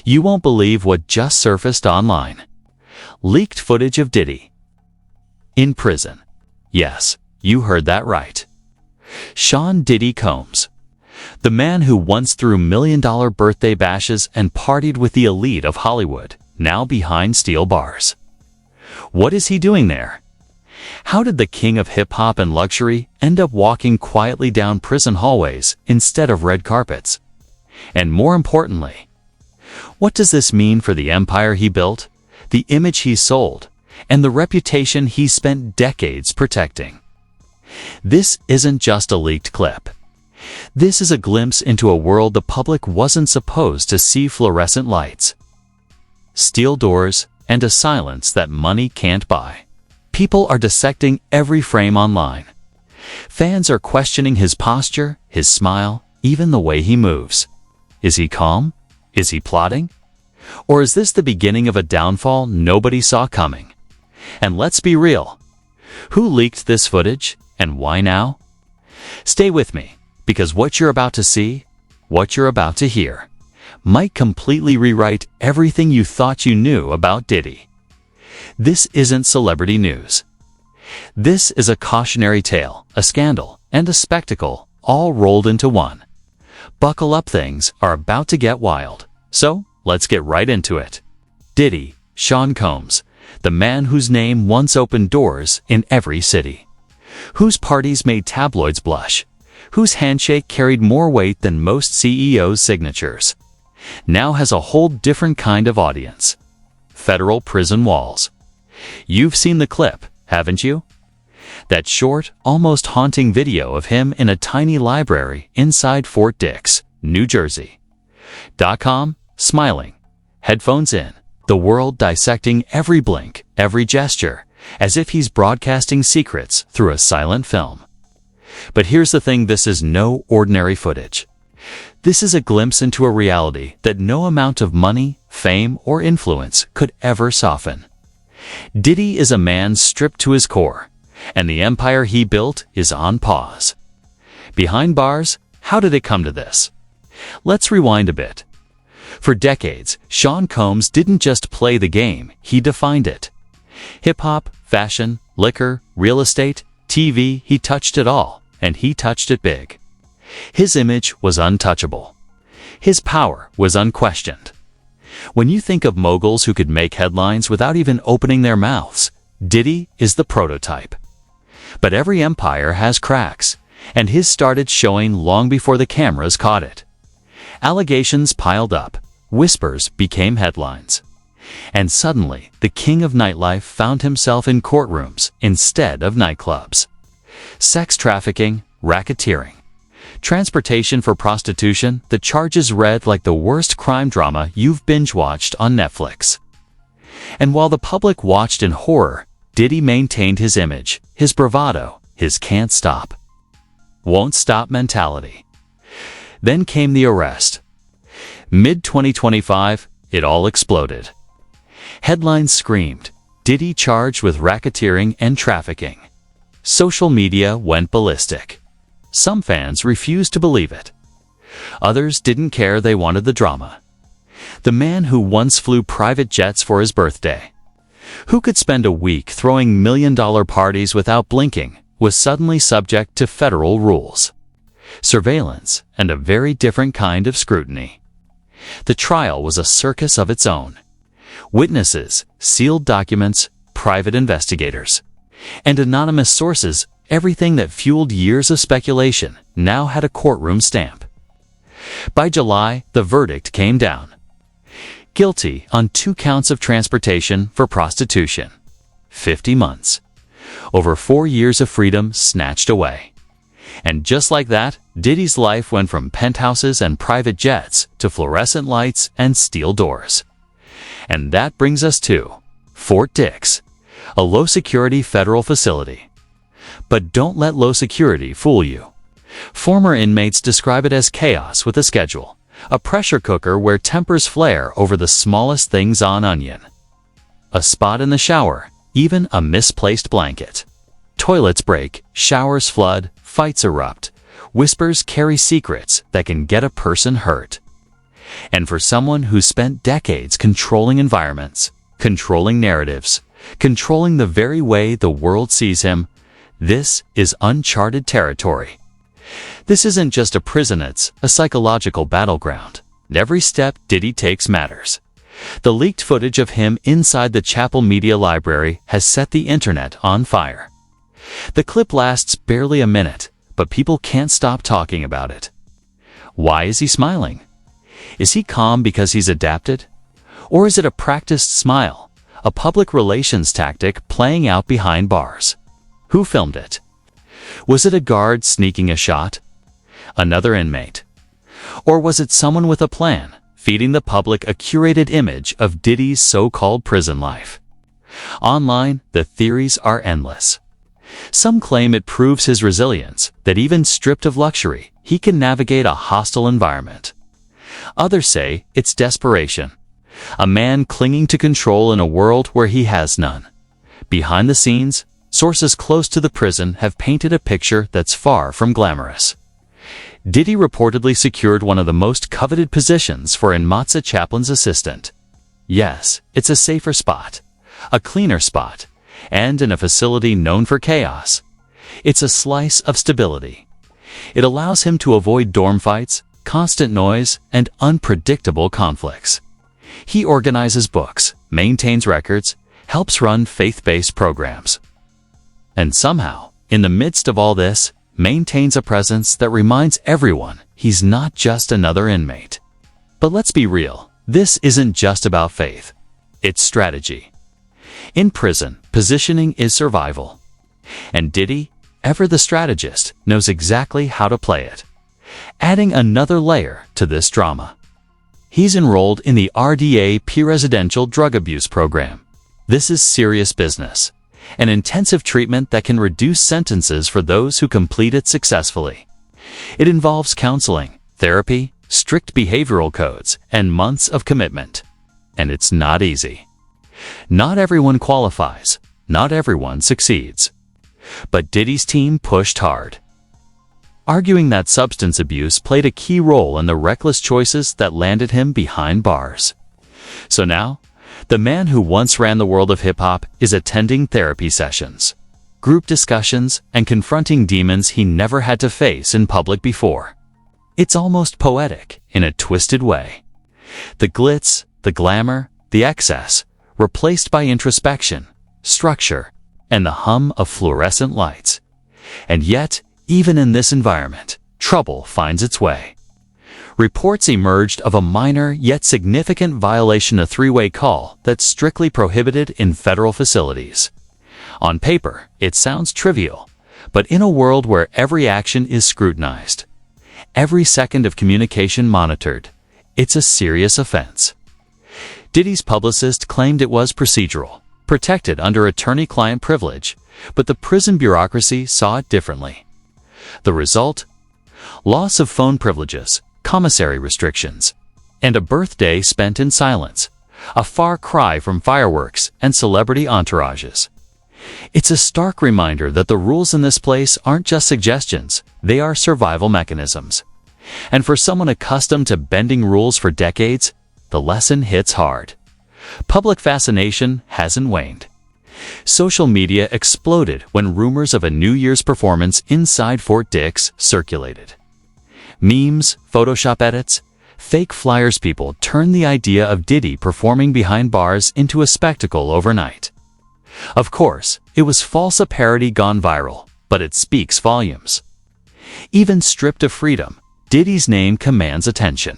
You won't believe what just surfaced online. Leaked footage of Diddy in prison. Yes, you heard that right. Sean Diddy Combs, the man who once threw million-dollar birthday bashes and partied with the elite of Hollywood, now behind steel bars. What is he doing there? How did the king of hip-hop and luxury end up walking quietly down prison hallways instead of red carpets? And more importantly, what does this mean for the empire he built, the image he sold, and the reputation he spent decades protecting? This isn't just a leaked clip. This is a glimpse into a world the public wasn't supposed to see: fluorescent lights, steel doors, and a silence that money can't buy. People are dissecting every frame online. Fans are questioning his posture, his smile, even the way he moves. Is he calm? Is he plotting? Or is this the beginning of a downfall nobody saw coming? And let's be real. Who leaked this footage, and why now? Stay with me, because what you're about to see, what you're about to hear, might completely rewrite everything you thought you knew about Diddy. This isn't celebrity news. This is a cautionary tale, a scandal, and a spectacle, all rolled into one. Buckle up, things are about to get wild. So, let's get right into it. Diddy, Sean Combs, the man whose name once opened doors in every city, whose parties made tabloids blush, whose handshake carried more weight than most CEOs' signatures, now has a whole different kind of audience: federal prison walls. You've seen the clip, haven't you? That short, almost haunting video of him in a tiny library inside Fort Dix, New Jersey. .com, smiling, headphones in, the world dissecting every blink, every gesture, as if he's broadcasting secrets through a silent film. But here's the thing: this is no ordinary footage. This is a glimpse into a reality that no amount of money, fame, or influence could ever soften. Diddy is a man stripped to his core, and the empire he built is on pause. Behind bars, how did it come to this? Let's rewind a bit. For decades, Sean Combs didn't just play the game, he defined it. Hip-hop, fashion, liquor, real estate, TV, he touched it all, and he touched it big. His image was untouchable. His power was unquestioned. When you think of moguls who could make headlines without even opening their mouths, Diddy is the prototype. But every empire has cracks, and his started showing long before the cameras caught it. Allegations piled up, whispers became headlines. And suddenly, the king of nightlife found himself in courtrooms instead of nightclubs. Sex trafficking, racketeering, transportation for prostitution, the charges read like the worst crime drama you've binge-watched on Netflix. And while the public watched in horror, Diddy maintained his image, his bravado, his can't stop, won't stop mentality. Then came the arrest. Mid-2025, it all exploded. Headlines screamed, Diddy charged with racketeering and trafficking. Social media went ballistic. Some fans refused to believe it. Others didn't care, they wanted the drama. The man who once flew private jets for his birthday, who could spend a week throwing million-dollar parties without blinking, was suddenly subject to federal rules, surveillance, and a very different kind of scrutiny. The trial was a circus of its own. Witnesses, sealed documents, private investigators, and anonymous sources, everything that fueled years of speculation, now had a courtroom stamp. By July, the verdict came down. Guilty on 2 counts of transportation for prostitution. 50 months. Over 4 years of freedom snatched away. And just like that, Diddy's life went from penthouses and private jets to fluorescent lights and steel doors. And that brings us to Fort Dix, a low-security federal facility. But don't let low security fool you. Former inmates describe it as chaos with a schedule, a pressure cooker where tempers flare over the smallest things on onion. A spot in the shower, even a misplaced blanket. Toilets break, showers flood, fights erupt. Whispers carry secrets that can get a person hurt. And for someone who spent decades controlling environments, controlling narratives, controlling the very way the world sees him, this is uncharted territory. This isn't just a prison, it's a psychological battleground. Every step Diddy takes matters. The leaked footage of him inside the Chapel Media Library has set the internet on fire. The clip lasts barely a minute, but people can't stop talking about it. Why is he smiling? Is he calm because he's adapted? Or is it a practiced smile, a public relations tactic playing out behind bars? Who filmed it? Was it a guard sneaking a shot? Another inmate? Or was it someone with a plan, feeding the public a curated image of Diddy's so-called prison life? Online, the theories are endless. Some claim it proves his resilience, that even stripped of luxury, he can navigate a hostile environment. Others say it's desperation, a man clinging to control in a world where he has none. Behind the scenes, sources close to the prison have painted a picture that's far from glamorous. Diddy reportedly secured one of the most coveted positions for Enmatsa Chaplin's assistant. Yes, it's a safer spot, a cleaner spot, and in a facility known for chaos. It's a slice of stability. It allows him to avoid dorm fights, constant noise, and unpredictable conflicts. He organizes books, maintains records, helps run faith-based programs. And somehow, in the midst of all this, maintains a presence that reminds everyone he's not just another inmate. But let's be real, this isn't just about faith. It's strategy. In prison, positioning is survival. And Diddy, ever the strategist, knows exactly how to play it, adding another layer to this drama. He's enrolled in the RDA Pre-Residential Drug Abuse Program. This is serious business, an intensive treatment that can reduce sentences for those who complete it successfully. It involves counseling, therapy, strict behavioral codes, and months of commitment. And it's not easy. Not everyone qualifies, not everyone succeeds. But Diddy's team pushed hard, arguing that substance abuse played a key role in the reckless choices that landed him behind bars. So now, the man who once ran the world of hip-hop is attending therapy sessions, group discussions, and confronting demons he never had to face in public before. It's almost poetic in a twisted way. The glitz, the glamour, the excess, replaced by introspection, structure, and the hum of fluorescent lights. And yet, even in this environment, trouble finds its way. Reports emerged of a minor yet significant violation of three-way call that's strictly prohibited in federal facilities. On paper, it sounds trivial, but in a world where every action is scrutinized, every second of communication monitored, it's a serious offense. Diddy's publicist claimed it was procedural, protected under attorney-client privilege, but the prison bureaucracy saw it differently. The result? Loss of phone privileges, commissary restrictions, and a birthday spent in silence, a far cry from fireworks and celebrity entourages. It's a stark reminder that the rules in this place aren't just suggestions, they are survival mechanisms. And for someone accustomed to bending rules for decades, the lesson hits hard. Public fascination hasn't waned. Social media exploded when rumors of a New Year's performance inside Fort Dix circulated. Memes, Photoshop edits, fake flyers. People turned the idea of Diddy performing behind bars into a spectacle overnight. Of course, it was false, a parody gone viral, but it speaks volumes. Even stripped of freedom, Diddy's name commands attention.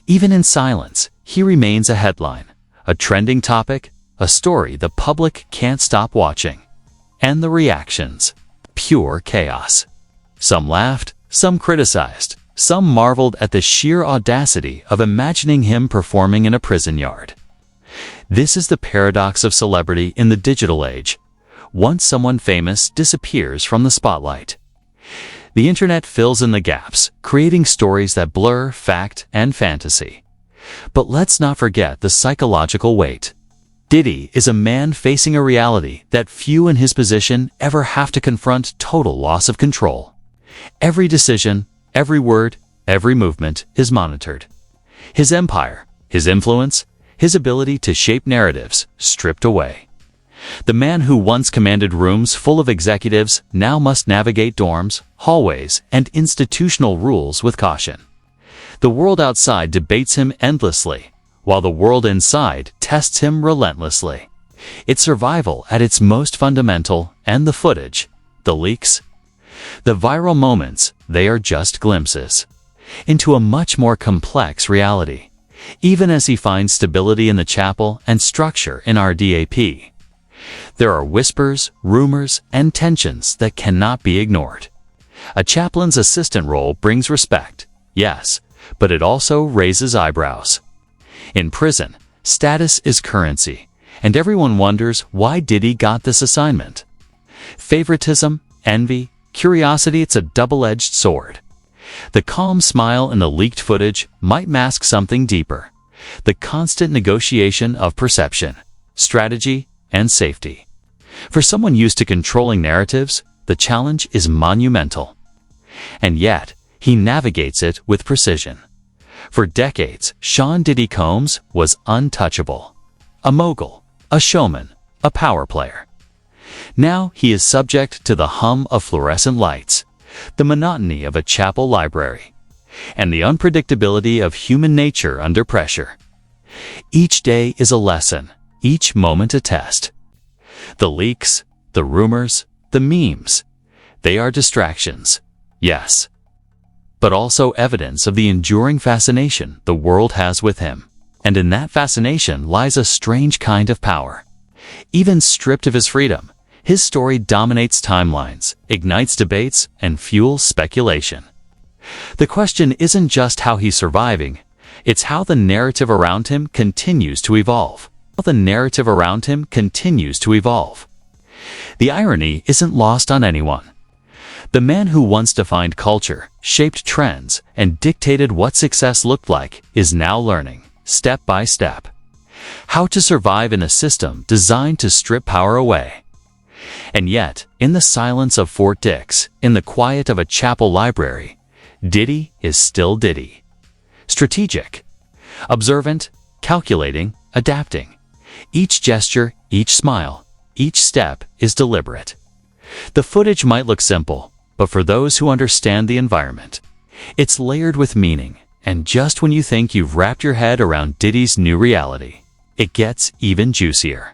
Even in silence, he remains a headline, a trending topic, a story the public can't stop watching. And the reactions? Pure chaos. Some laughed, some criticized, some marveled at the sheer audacity of imagining him performing in a prison yard. This is the paradox of celebrity in the digital age. Once someone famous disappears from the spotlight, the internet fills in the gaps, creating stories that blur fact and fantasy. But let's not forget the psychological weight. Diddy is a man facing a reality that few in his position ever have to confront: total loss of control. Every decision, every word, every movement is monitored. His empire, his influence, his ability to shape narratives stripped away. The man who once commanded rooms full of executives now must navigate dorms, hallways, and institutional rules with caution. The world outside debates him endlessly, while the world inside tests him relentlessly. It's survival at its most fundamental, and the footage, the leaks, the viral moments, they are just glimpses into a much more complex reality, even as he finds stability in the chapel and structure in RDAP. There are whispers, rumors, and tensions that cannot be ignored. A chaplain's assistant role brings respect, yes, but it also raises eyebrows. In prison, status is currency, and everyone wonders why Diddy got this assignment. Favoritism, envy, curiosity, it's a double-edged sword. The calm smile in the leaked footage might mask something deeper: the constant negotiation of perception, strategy, and safety. For someone used to controlling narratives, the challenge is monumental. And yet, he navigates it with precision. For decades, Sean Diddy Combs was untouchable. A mogul, a showman, a power player. Now he is subject to the hum of fluorescent lights, the monotony of a chapel library, and the unpredictability of human nature under pressure. Each day is a lesson, each moment a test. The leaks, the rumors, the memes, they are distractions, yes, but also evidence of the enduring fascination the world has with him. And in that fascination lies a strange kind of power. Even stripped of his freedom, his story dominates timelines, ignites debates, and fuels speculation. The question isn't just how he's surviving, it's how the narrative around him continues to evolve. The irony isn't lost on anyone. The man who once defined culture, shaped trends, and dictated what success looked like is now learning, step by step, how to survive in a system designed to strip power away. And yet, in the silence of Fort Dix, in the quiet of a chapel library, Diddy is still Diddy. Strategic, observant, calculating, adapting. Each gesture, each smile, each step is deliberate. The footage might look simple, but for those who understand the environment, it's layered with meaning. And just when you think you've wrapped your head around Diddy's new reality, it gets even juicier.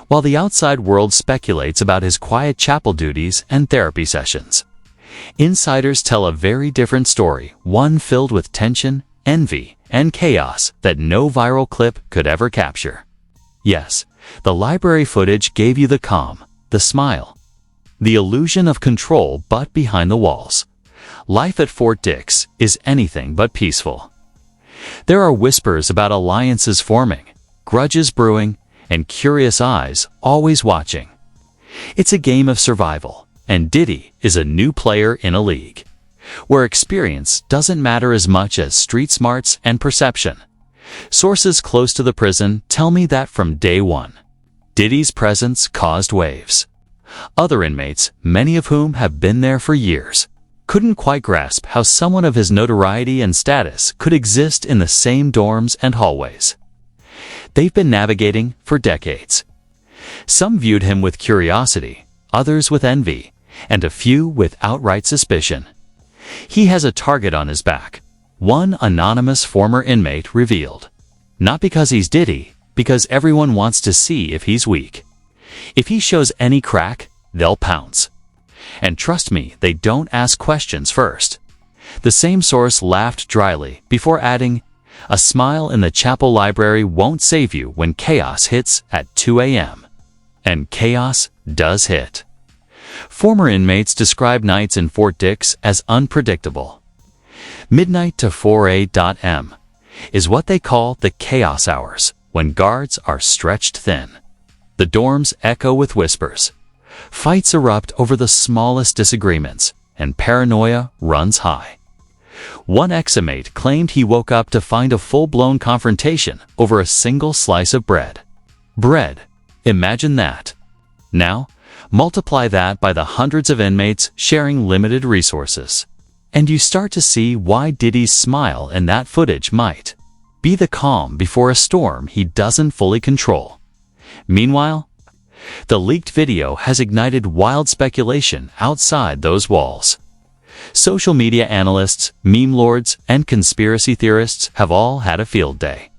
While the outside world speculates about his quiet chapel duties and therapy sessions, insiders tell a very different story, one filled with tension, envy, and chaos that no viral clip could ever capture. Yes, the library footage gave you the calm, the smile, the illusion of control, but behind the walls, life at Fort Dix is anything but peaceful. There are whispers about alliances forming, grudges brewing, and curious eyes always watching. It's a game of survival, and Diddy is a new player in a league where experience doesn't matter as much as street smarts and perception. Sources close to the prison tell me that from day one, Diddy's presence caused waves. Other inmates, many of whom have been there for years, couldn't quite grasp how someone of his notoriety and status could exist in the same dorms and hallways they've been navigating for decades. Some viewed him with curiosity, others with envy, and a few with outright suspicion. He has a target on his back, one anonymous former inmate revealed. Not because he's Diddy, because everyone wants to see if he's weak. If he shows any crack, they'll pounce. And trust me, they don't ask questions first. The same source laughed dryly before adding, "A smile in the chapel library won't save you when chaos hits at 2 a.m. And chaos does hit. Former inmates describe nights in Fort Dix as unpredictable. Midnight to 4 a.m. is what they call the chaos hours, when guards are stretched thin. The dorms echo with whispers. Fights erupt over the smallest disagreements, and paranoia runs high. One ex-inmate claimed he woke up to find a full-blown confrontation over a single slice of bread. Bread. Imagine that. Now, multiply that by the hundreds of inmates sharing limited resources, and you start to see why Diddy's smile in that footage might be the calm before a storm he doesn't fully control. Meanwhile, the leaked video has ignited wild speculation outside those walls. Social media analysts, meme lords, and conspiracy theorists have all had a field day.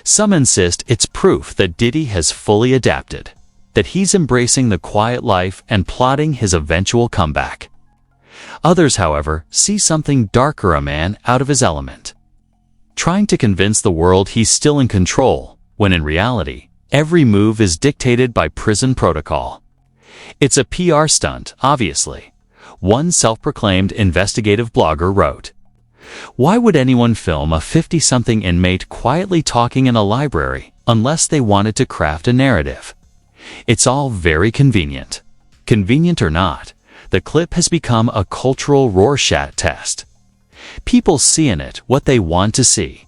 Some insist it's proof that Diddy has fully adapted, that he's embracing the quiet life and plotting his eventual comeback. Others, however, see something darker, a man out of his element, trying to convince the world he's still in control, when in reality, every move is dictated by prison protocol. It's a PR stunt, obviously, one self-proclaimed investigative blogger wrote. Why would anyone film a 50-something inmate quietly talking in a library unless they wanted to craft a narrative? It's all very convenient. Convenient or not, the clip has become a cultural Rorschach test. People see in it what they want to see.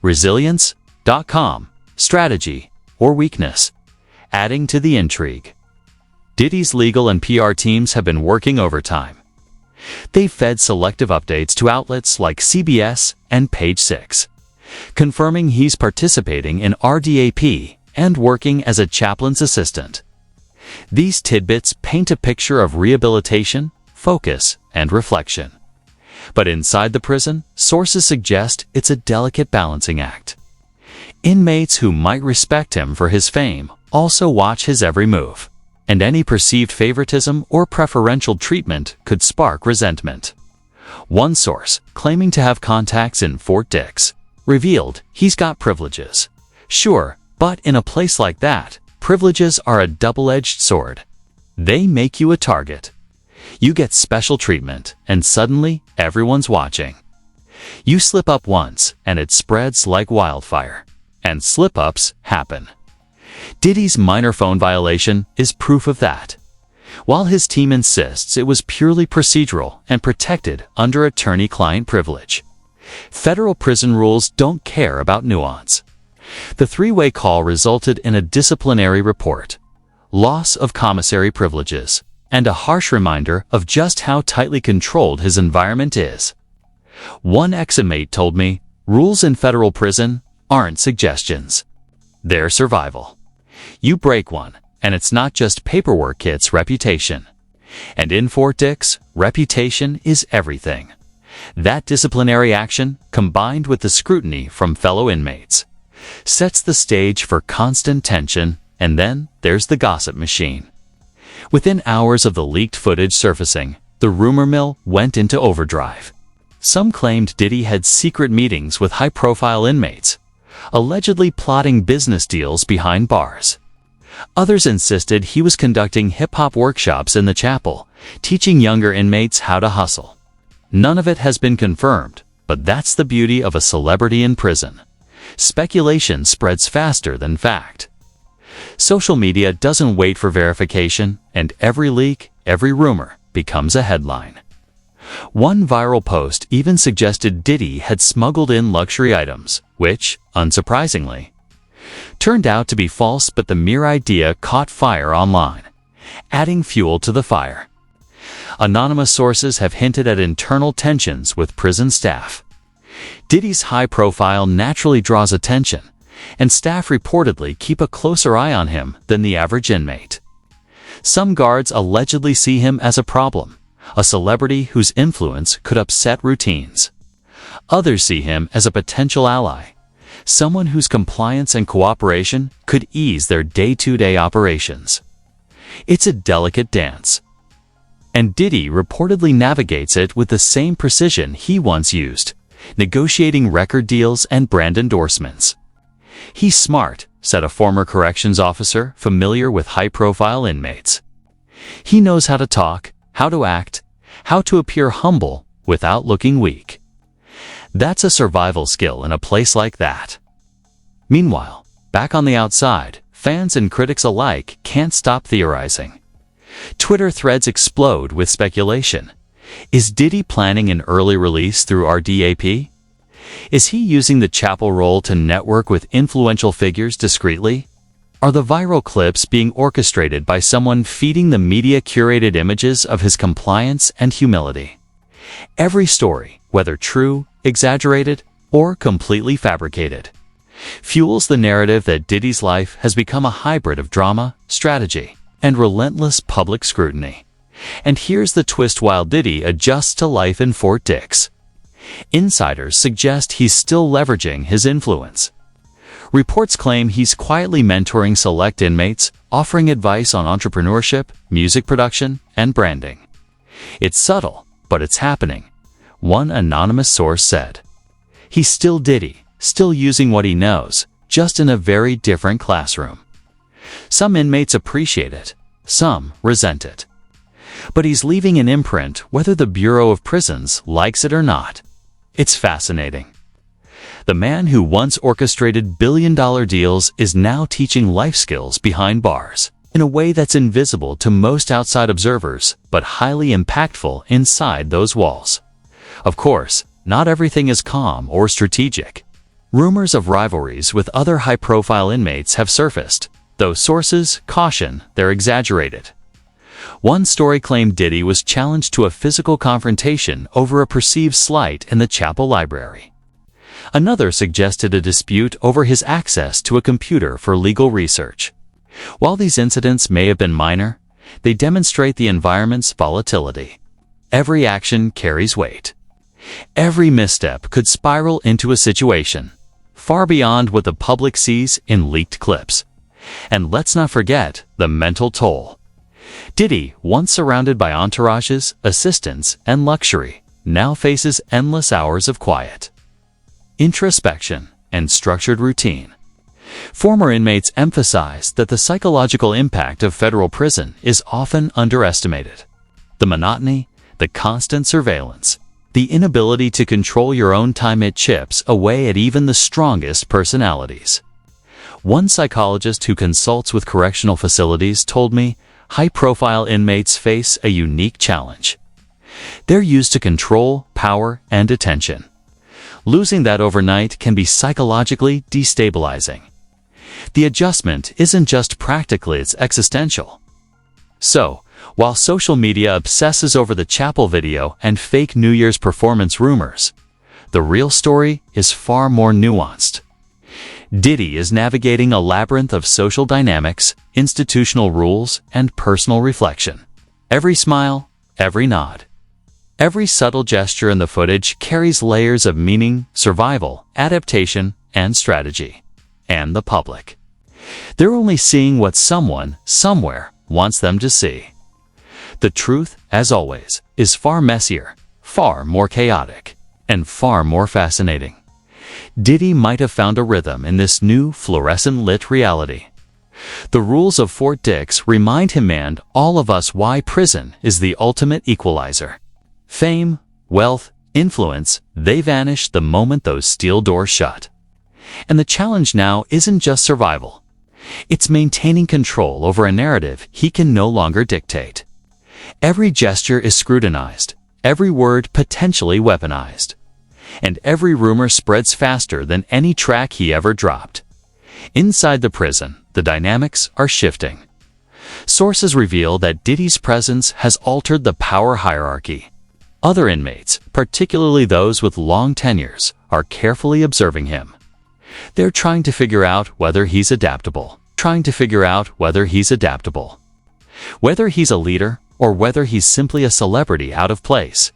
Resilience.com, strategy, or weakness, adding to the intrigue. Diddy's legal and PR teams have been working overtime. They've fed selective updates to outlets like CBS and Page 6, confirming he's participating in RDAP and working as a chaplain's assistant. These tidbits paint a picture of rehabilitation, focus, and reflection. But inside the prison, sources suggest it's a delicate balancing act. Inmates who might respect him for his fame also watch his every move, and any perceived favoritism or preferential treatment could spark resentment. One source, claiming to have contacts in Fort Dix, revealed he's got privileges. Sure, but in a place like that, privileges are a double-edged sword. They make you a target. You get special treatment, and suddenly everyone's watching. You slip up once, and it spreads like wildfire. And slip-ups happen. Diddy's minor phone violation is proof of that. While his team insists it was purely procedural and protected under attorney-client privilege, federal prison rules don't care about nuance. The three-way call resulted in a disciplinary report, loss of commissary privileges, and a harsh reminder of just how tightly controlled his environment is. One ex-inmate told me, rules in federal prison aren't suggestions. They're survival. You break one, and it's not just paperwork, it's reputation. And in Fort Dix, reputation is everything. That disciplinary action, combined with the scrutiny from fellow inmates, sets the stage for constant tension, and then there's the gossip machine. Within hours of the leaked footage surfacing, the rumor mill went into overdrive. Some claimed Diddy had secret meetings with high-profile inmates, allegedly plotting business deals behind bars. Others insisted he was conducting hip-hop workshops in the chapel, teaching younger inmates how to hustle. None of it has been confirmed, but that's the beauty of a celebrity in prison. Speculation spreads faster than fact. Social media doesn't wait for verification, and every leak, every rumor, becomes a headline. One viral post even suggested Diddy had smuggled in luxury items, which, unsurprisingly, turned out to be false, but the mere idea caught fire online, adding fuel to the fire. Anonymous sources have hinted at internal tensions with prison staff. Diddy's high profile naturally draws attention, and staff reportedly keep a closer eye on him than the average inmate. Some guards allegedly see him as a problem, a celebrity whose influence could upset routines. Others see him as a potential ally, someone whose compliance and cooperation could ease their day-to-day operations. It's a delicate dance, and Diddy reportedly navigates it with the same precision he once used, negotiating record deals and brand endorsements. He's smart, said a former corrections officer familiar with high-profile inmates. He knows how to talk, how to act, how to appear humble without looking weak. That's a survival skill in a place like that. Meanwhile, back on the outside, fans and critics alike can't stop theorizing. Twitter threads explode with speculation. Is Diddy planning an early release through RDAP? Is he using the chapel role to network with influential figures discreetly? Are the viral clips being orchestrated by someone feeding the media-curated images of his compliance and humility? Every story, whether true, exaggerated, or completely fabricated, fuels the narrative that Diddy's life has become a hybrid of drama, strategy, and relentless public scrutiny. And here's the twist: while Diddy adjusts to life in Fort Dix, insiders suggest he's still leveraging his influence. Reports claim he's quietly mentoring select inmates, offering advice on entrepreneurship, music production, and branding. It's subtle, but it's happening. One anonymous source said, "He's still Diddy, still using what he knows, just in a very different classroom." Some inmates appreciate it, some resent it. But he's leaving an imprint whether the Bureau of Prisons likes it or not. It's fascinating. The man who once orchestrated billion-dollar deals is now teaching life skills behind bars, in a way that's invisible to most outside observers, but highly impactful inside those walls. Of course, not everything is calm or strategic. Rumors of rivalries with other high-profile inmates have surfaced, though sources caution they're exaggerated. One story claimed Diddy was challenged to a physical confrontation over a perceived slight in the chapel library. Another suggested a dispute over his access to a computer for legal research. While these incidents may have been minor, they demonstrate the environment's volatility. Every action carries weight. Every misstep could spiral into a situation far beyond what the public sees in leaked clips. And let's not forget the mental toll. Diddy, once surrounded by entourages, assistants, and luxury, now faces endless hours of quiet, introspection, and structured routine. Former inmates emphasize that the psychological impact of federal prison is often underestimated. The monotony, the constant surveillance, the inability to control your own time, it chips away at even the strongest personalities. One psychologist who consults with correctional facilities told me high-profile inmates face a unique challenge. They're used to control, power, and attention. Losing that overnight can be psychologically destabilizing. The adjustment isn't just practical, it's existential. So, while social media obsesses over the chapel video and fake New Year's performance rumors, the real story is far more nuanced. Diddy is navigating a labyrinth of social dynamics, institutional rules, and personal reflection. Every smile, every nod, every subtle gesture in the footage carries layers of meaning, survival, adaptation, and strategy. And the public, they're only seeing what someone, somewhere, wants them to see. The truth, as always, is far messier, far more chaotic, and far more fascinating. Diddy might have found a rhythm in this new fluorescent-lit reality. The rules of Fort Dix remind him and all of us why prison is the ultimate equalizer. Fame, wealth, influence, they vanish the moment those steel doors shut. And the challenge now isn't just survival. It's maintaining control over a narrative he can no longer dictate. Every gesture is scrutinized, every word potentially weaponized, and every rumor spreads faster than any track he ever dropped. Inside the prison, the dynamics are shifting. Sources reveal that Diddy's presence has altered the power hierarchy. Other inmates, particularly those with long tenures, are carefully observing him. They're trying to figure out whether he's adaptable. Whether he's a leader or whether he's simply a celebrity out of place.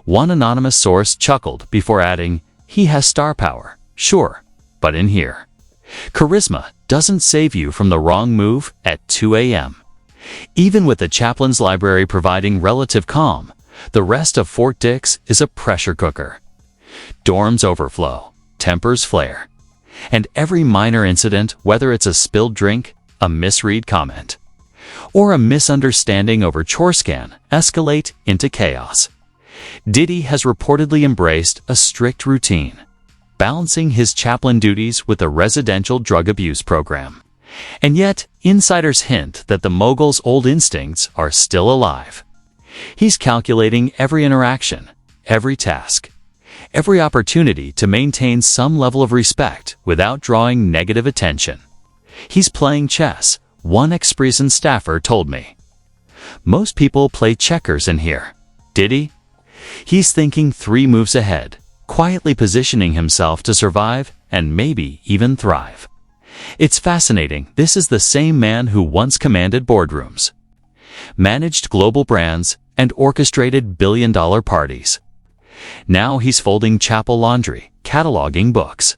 One anonymous source chuckled before adding, "He has star power, sure, but in here, charisma doesn't save you from the wrong move at 2 a.m. Even with the chaplain's library providing relative calm, the rest of Fort Dix is a pressure cooker. Dorms overflow, tempers flare, and every minor incident, whether it's a spilled drink, a misread comment, or a misunderstanding over chore scan, escalate into chaos. Diddy has reportedly embraced a strict routine, balancing his chaplain duties with a residential drug abuse program. And yet, insiders hint that the mogul's old instincts are still alive. He's calculating every interaction, every task, every opportunity to maintain some level of respect without drawing negative attention. He's playing chess, one ex-prison staffer told me. Most people play checkers in here. Diddy? He's thinking 3 moves ahead, quietly positioning himself to survive and maybe even thrive. It's fascinating. This is the same man who once commanded boardrooms, managed global brands, and orchestrated billion-dollar parties. Now he's folding chapel laundry, cataloging books,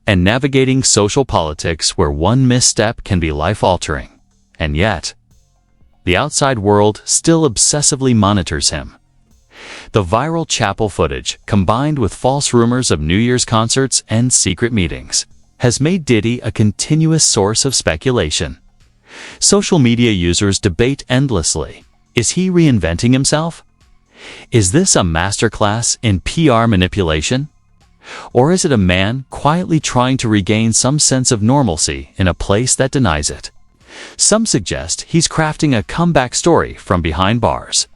and navigating social politics where one misstep can be life-altering. And yet, the outside world still obsessively monitors him. The viral chapel footage, combined with false rumors of New Year's concerts and secret meetings, has made Diddy a continuous source of speculation. Social media users debate endlessly. Is he reinventing himself? Is this a masterclass in PR manipulation? Or is it a man quietly trying to regain some sense of normalcy in a place that denies it? Some suggest he's crafting a comeback story from behind bars,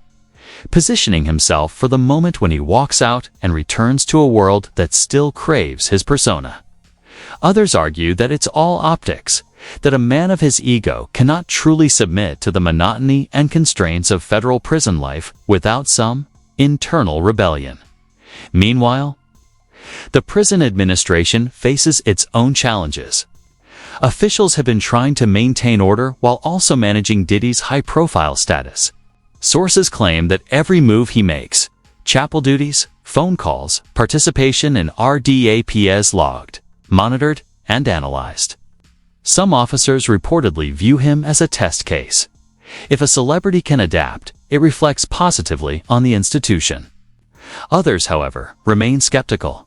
positioning himself for the moment when he walks out and returns to a world that still craves his persona. Others argue that it's all optics, that a man of his ego cannot truly submit to the monotony and constraints of federal prison life without some internal rebellion. Meanwhile, the prison administration faces its own challenges. Officials have been trying to maintain order while also managing Diddy's high-profile status. Sources claim that every move he makes, chapel duties, phone calls, participation in RDAPs logged, monitored, and analyzed. Some officers reportedly view him as a test case. If a celebrity can adapt, it reflects positively on the institution. Others, however, remain skeptical,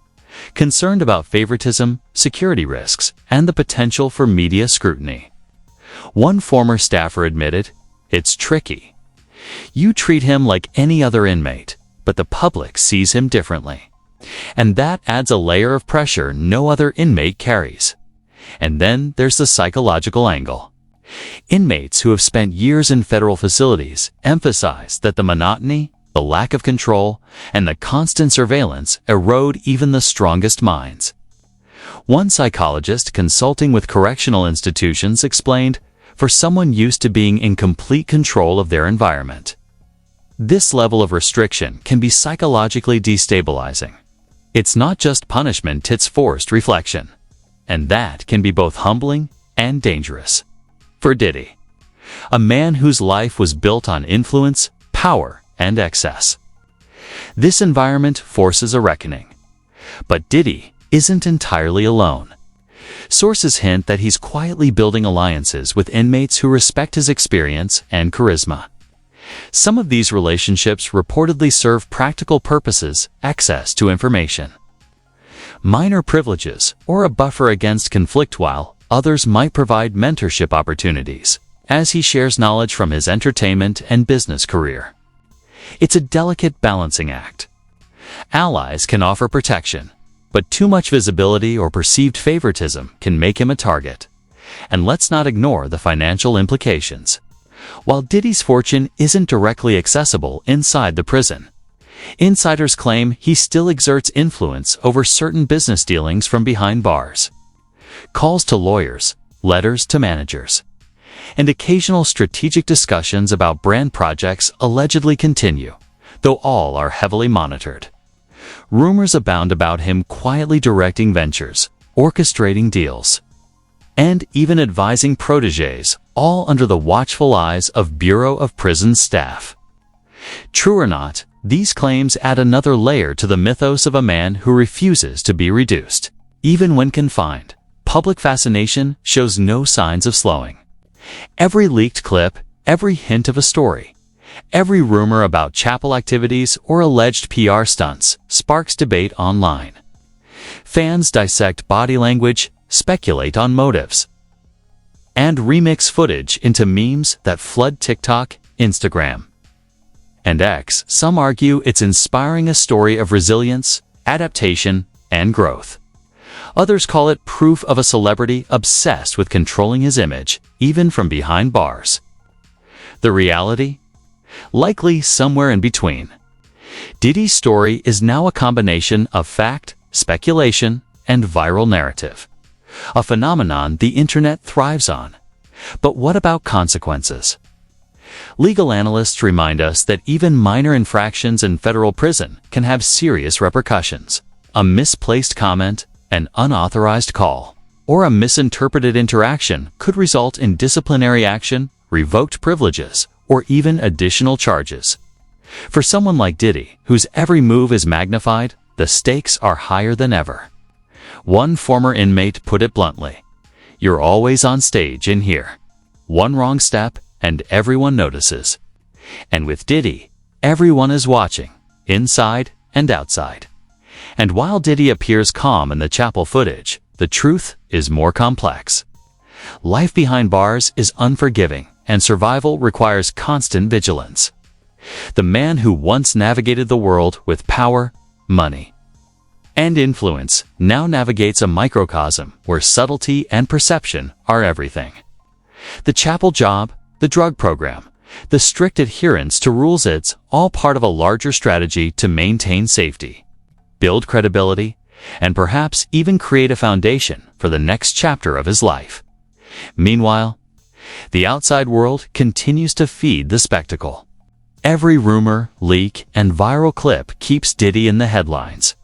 concerned about favoritism, security risks, and the potential for media scrutiny. One former staffer admitted, "It's tricky. You treat him like any other inmate, but the public sees him differently. And that adds a layer of pressure no other inmate carries." And then there's the psychological angle. Inmates who have spent years in federal facilities emphasize that the monotony, the lack of control, and the constant surveillance erode even the strongest minds. One psychologist consulting with correctional institutions explained, for someone used to being in complete control of their environment, this level of restriction can be psychologically destabilizing. It's not just punishment, it's forced reflection. And that can be both humbling and dangerous. For Diddy, a man whose life was built on influence, power, and excess, this environment forces a reckoning. But Diddy isn't entirely alone. Sources hint that he's quietly building alliances with inmates who respect his experience and charisma. Some of these relationships reportedly serve practical purposes: access to information, minor privileges, or a buffer against conflict, while others might provide mentorship opportunities, as he shares knowledge from his entertainment and business career. It's a delicate balancing act. Allies can offer protection, but too much visibility or perceived favoritism can make him a target. And let's not ignore the financial implications. While Diddy's fortune isn't directly accessible inside the prison, insiders claim he still exerts influence over certain business dealings from behind bars. Calls to lawyers, letters to managers, and occasional strategic discussions about brand projects allegedly continue, though all are heavily monitored. Rumors abound about him quietly directing ventures, orchestrating deals, and even advising protégés, all under the watchful eyes of Bureau of Prisons staff. True or not, these claims add another layer to the mythos of a man who refuses to be reduced. Even when confined, public fascination shows no signs of slowing. Every leaked clip, every hint of a story, every rumor about chapel activities or alleged PR stunts sparks debate online. Fans dissect body language, speculate on motives, and remix footage into memes that flood TikTok, Instagram, and X. Some argue it's inspiring a story of resilience, adaptation, and growth. Others call it proof of a celebrity obsessed with controlling his image, even from behind bars. The reality? Likely somewhere in between. Diddy's story is now a combination of fact, speculation, and viral narrative, a phenomenon the internet thrives on. But what about consequences? Legal analysts remind us that even minor infractions in federal prison can have serious repercussions. A misplaced comment, an unauthorized call, or a misinterpreted interaction could result in disciplinary action, revoked privileges, or even additional charges. For someone like Diddy, whose every move is magnified, the stakes are higher than ever. One former inmate put it bluntly, "You're always on stage in here. One wrong step and everyone notices." And with Diddy, everyone is watching, inside and outside. And while Diddy appears calm in the chapel footage, the truth is more complex. Life behind bars is unforgiving, and survival requires constant vigilance. The man who once navigated the world with power, money, and influence now navigates a microcosm where subtlety and perception are everything. The chapel job, the drug program, the strict adherence to rules, it's all part of a larger strategy to maintain safety, build credibility, and perhaps even create a foundation for the next chapter of his life. Meanwhile, the outside world continues to feed the spectacle. Every rumor, leak, and viral clip keeps Diddy in the headlines.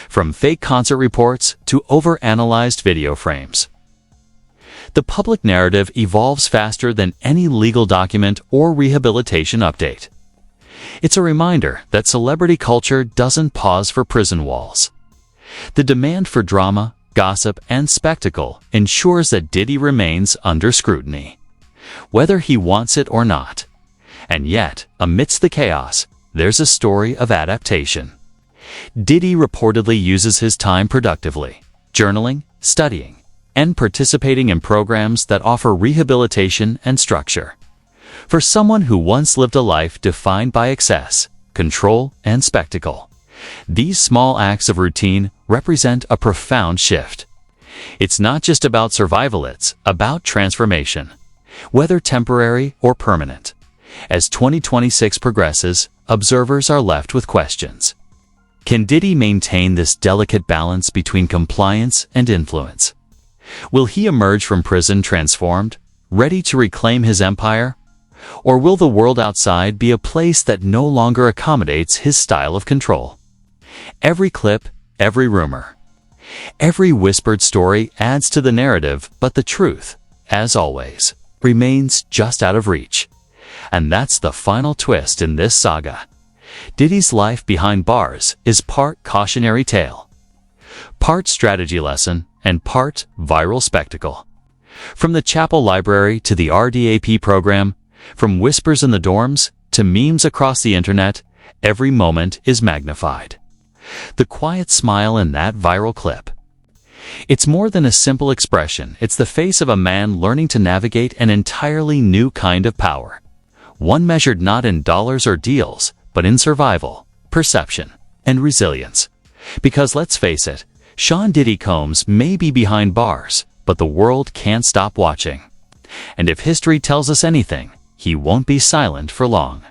From fake concert reports to overanalyzed video frames. The public narrative evolves faster than any legal document or rehabilitation update. It's a reminder that celebrity culture doesn't pause for prison walls. The demand for drama, gossip, and spectacle ensures that Diddy remains under scrutiny, whether he wants it or not. And yet, amidst the chaos, there's a story of adaptation. Diddy reportedly uses his time productively, journaling, studying, and participating in programs that offer rehabilitation and structure. For someone who once lived a life defined by excess, control, and spectacle, these small acts of routine represent a profound shift. It's not just about survival, it's about transformation, whether temporary or permanent. As 2026 progresses, observers are left with questions. Can Diddy maintain this delicate balance between compliance and influence? Will he emerge from prison transformed, ready to reclaim his empire? Or will the world outside be a place that no longer accommodates his style of control? Every clip, every rumor, every whispered story adds to the narrative, but the truth, as always, remains just out of reach. And that's the final twist in this saga. Diddy's life behind bars is part cautionary tale, part strategy lesson, and part viral spectacle. From the chapel library to the RDAP program, from whispers in the dorms to memes across the internet, every moment is magnified. The quiet smile in that viral clip. It's more than a simple expression. It's the face of a man learning to navigate an entirely new kind of power. One measured not in dollars or deals, but in survival, perception, and resilience. Because let's face it, Sean Diddy Combs may be behind bars, but the world can't stop watching. And if history tells us anything, he won't be silent for long.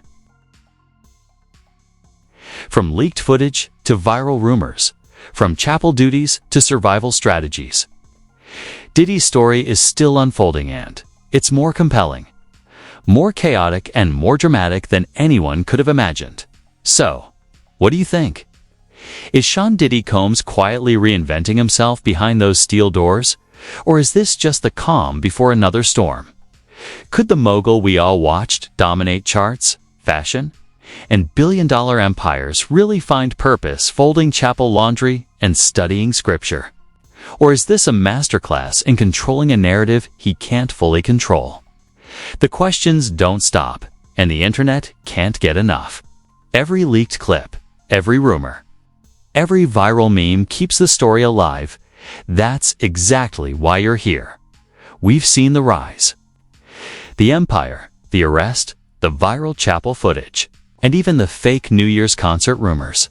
From leaked footage to viral rumors, from chapel duties to survival strategies, Diddy's story is still unfolding, and it's more compelling, more chaotic, and more dramatic than anyone could have imagined. So, what do you think? Is Sean Diddy Combs quietly reinventing himself behind those steel doors? Or is this just the calm before another storm? Could the mogul we all watched dominate charts, fashion, and billion-dollar empires really find purpose folding chapel laundry and studying scripture? Or is this a masterclass in controlling a narrative he can't fully control? The questions don't stop, and the internet can't get enough. Every leaked clip, every rumor, every viral meme keeps the story alive. That's exactly why you're here. We've seen the rise, the empire, the arrest, the viral chapel footage, and even the fake New Year's concert rumors.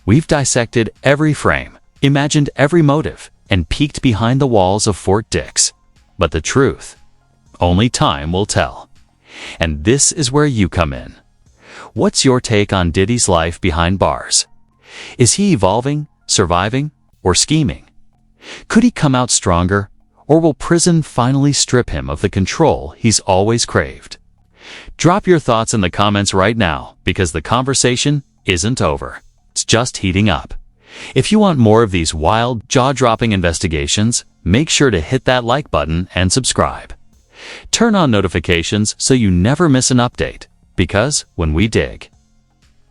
We've dissected every frame, imagined every motive, and peeked behind the walls of Fort Dix. But the truth, only time will tell. And this is where you come in. What's your take on Diddy's life behind bars? Is he evolving, surviving, or scheming? Could he come out stronger, or will prison finally strip him of the control he's always craved? Drop your thoughts in the comments right now because the conversation isn't over. It's just heating up. If you want more of these wild, jaw-dropping investigations, make sure to hit that like button and subscribe. Turn on notifications so you never miss an update, because when we dig,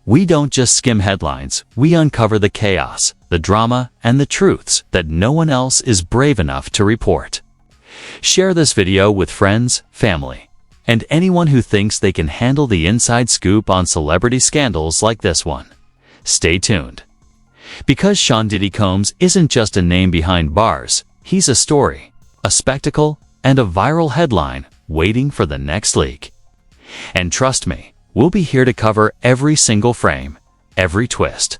we don't just skim headlines, we uncover the chaos, the drama, and the truths that no one else is brave enough to report. Share this video with friends, family, and anyone who thinks they can handle the inside scoop on celebrity scandals like this one. Stay tuned. Because Sean Diddy Combs isn't just a name behind bars, he's a story, a spectacle, and a viral headline waiting for the next leak. And trust me, we'll be here to cover every single frame, every twist,